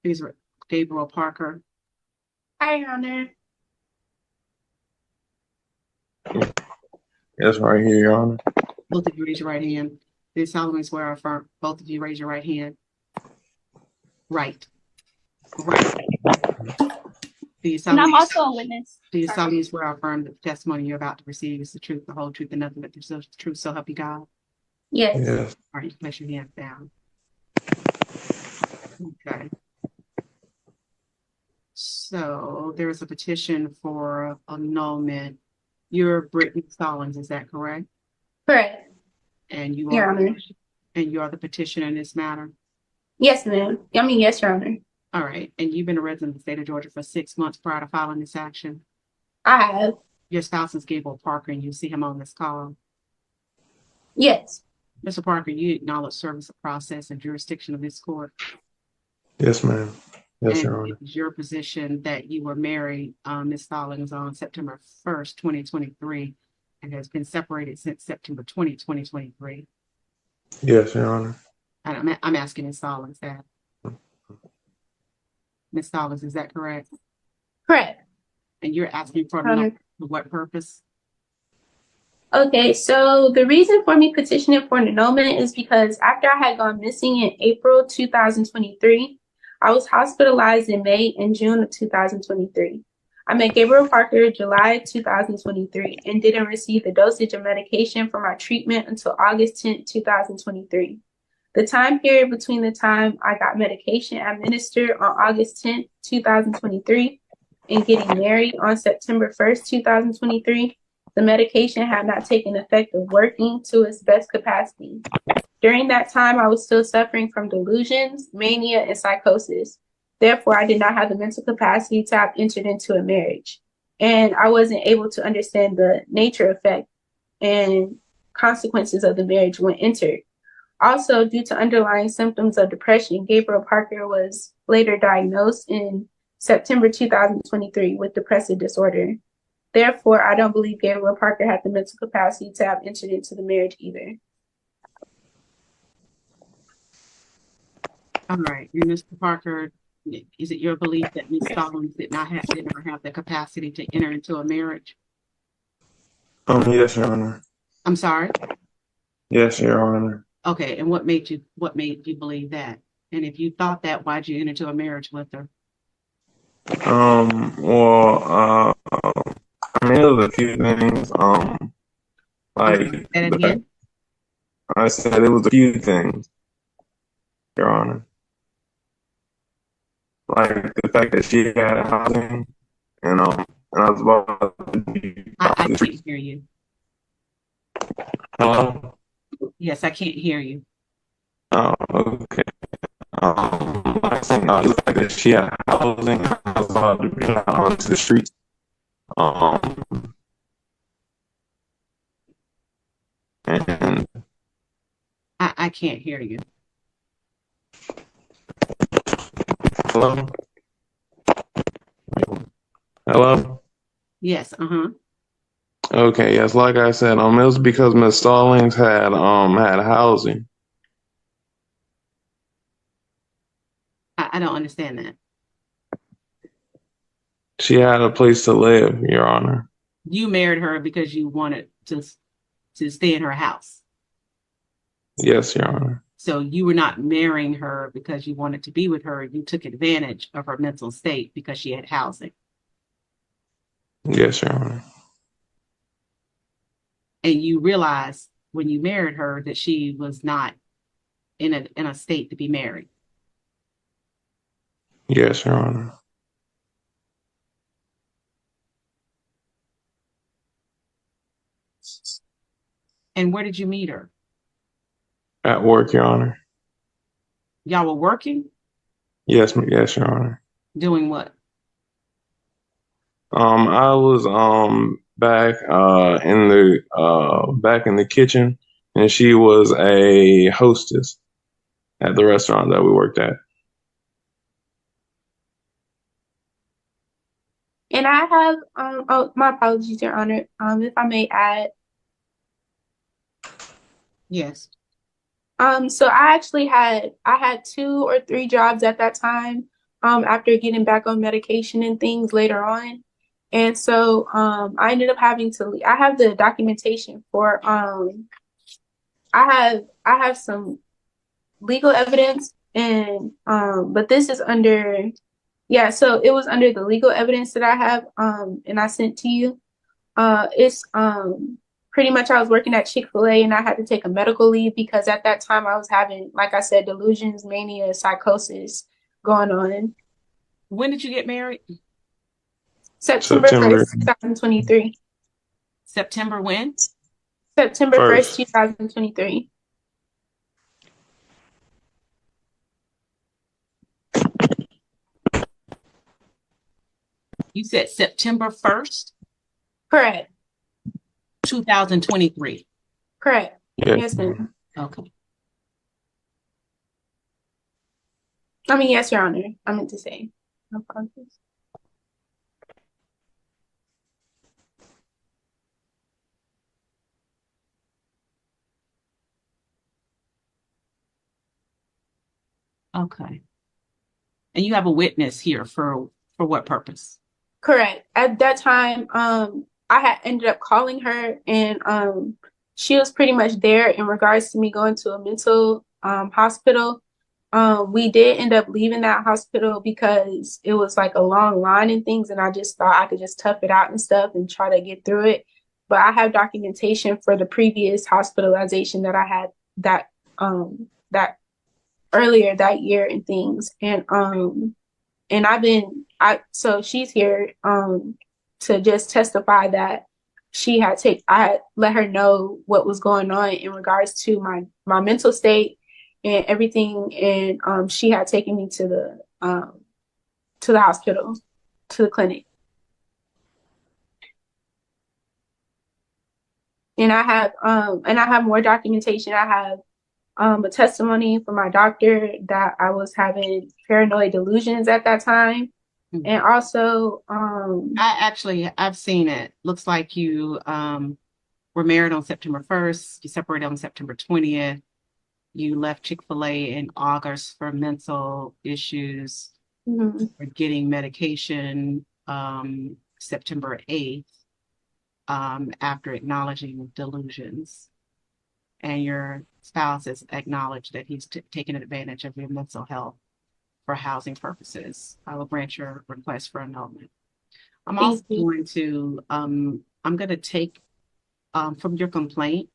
Please, Gabriel Parker. Hi, Your Honor. Yes, right here, Your Honor. Both of you raise your right hand. Do you solemnly swear or affirm? Both of you raise your right hand. Right. Right. Do you And I'm solemnly, also a witness. do you Sorry. solemnly swear or affirm that the testimony you're about to receive is the truth, the whole truth, and nothing but the truth, so help you God? Yes. Yes. All right, you place your hands down. Okay. So there is a petition for annulment. You're Brittany Stallings, is that correct? Correct. And you Your are Honor. and you are the petitioner in this matter. Yes, ma'am. Yes, Your Honor. All right. And you've been a resident of the state of Georgia for 6 months prior to filing this action. I have. Your spouse is Gabriel Parker, and you see him on this call. Yes. Mr. Parker, you acknowledge service of process and jurisdiction of this court. Yes, ma'am. Yes, And Your it Honor. is your position that you were married, Ms. Stallings, on September 1st, 2023, and has been separated since September 2023. Yes, Your Honor. And I'm asking Ms. Stallings that. Ms. Stallings, is that correct? Correct. And you're asking for Honor. for what purpose? Okay, so the reason for me petitioning for an annulment is because after I had gone missing in April 2023, I was hospitalized in May and June of 2023. I met Gabriel Parker July 2023 and didn't receive the dosage of medication for my treatment until August 10th, 2023. The time period between the time I got medication administered on August 10th, 2023 and getting married on September 1st, 2023, the medication had not taken effect of working to its best capacity. During that time, I was still suffering from delusions, mania, and psychosis. Therefore, I did not have the mental capacity to have entered into a marriage. And I wasn't able to understand the nature effect and consequences of the marriage when entered. Also, due to underlying symptoms of depression, Gabriel Parker was later diagnosed in September 2023 with depressive disorder. Therefore, I don't believe Gabriel Parker had the mental capacity to have entered into the marriage either. All right. And Mr. Parker, is it your belief that Ms. Stallings did not have the capacity to enter into a marriage? Yes, Your Honor. I'm sorry? Yes, Your Honor. Okay. And what made you believe that? And if you thought that, why'd you enter into a marriage with her? Well, I mean, it was a few things. I'm sorry, say that again? I said it was a few things, Your Honor. Like the fact that she had housing, and I was about to be I can't hear you. Hello? Yes, I can't hear you. Oh, okay. I think the fact that she had housing, I was about to be out onto the streets. Um, and I can't hear you. hello? Hello? Yes, Okay, yes, like I said, it was because Miss Stallings had housing. I don't understand that. She had a place to live, Your Honor. You married her because you wanted to stay in her house. Yes, Your Honor. So you were not marrying her because you wanted to be with her. You took advantage of her mental state because she had housing. Yes, Your Honor. And you realized when you married her that she was not in a state to be married. Yes, Your Honor. And where did you meet her? At work, Your Honor. Y'all were working? Yes, yes, Your Honor. Doing what? I was back in the kitchen, and she was a hostess at the restaurant that we worked at. And I have, oh, my apologies, Your Honor. If I may add, Yes. so I had 2 or 3 jobs at that time. after getting back on medication and things later on. And so I ended up having to leave. I have the documentation for I have some legal evidence and but this is under so it was under the legal evidence that I have and I sent to you. It's pretty much I was working at Chick-fil-A and I had to take a medical leave because at that time I was having, like I said, delusions, mania, psychosis going on. When did you get married? September September 1st, 2023. September when? September 1st, first. 2023. You said September 1st, Correct. 2023. Correct. Yeah. Yes, ma'am. Okay. I mean, yes, Your Honor. I meant to say. No apologies. Okay. And you have a witness here for what purpose? Correct. At that time, I had ended up calling her and she was pretty much there in regards to me going to a mental hospital. We did end up leaving that hospital because it was like a long line and things, and I just thought I could just tough it out and stuff and try to get through it. But I have documentation for the previous hospitalization that I had that earlier that year and things. And so she's here to just testify that I had let her know what was going on in regards to my mental state and everything, and she had taken me to the hospital, to the clinic. And I have more documentation. I have a testimony from my doctor that I was having paranoid delusions at that time. Mhm. And also, I've seen it. Looks like you were married on September 1st. You separated on September 20th. You left Chick-fil-A in August for mental issues. mhm, For getting medication September 8th after acknowledging delusions. And your spouse has acknowledged that he's taken advantage of your mental health for housing purposes. I will grant your request for annulment. I'm also Thank you. going to I'm going to take from your complaint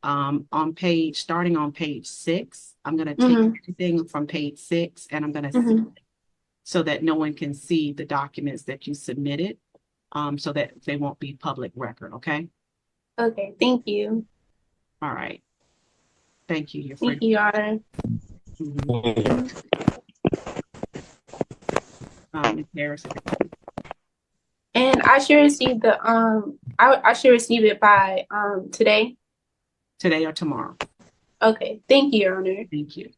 starting on page 6. I'm going to take Mhm, everything from page 6 and I'm going to mhm. so that no one can see the documents that you submitted, so that they won't be public record. Okay. Okay, thank you. All right. Thank you. You're Thank free. you, Your Honor. Mhm. Ms. Harris, And I should receive the I should receive it by today. today or tomorrow. Okay, thank you, Your Honor. Thank you.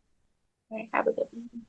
All right, have a good one.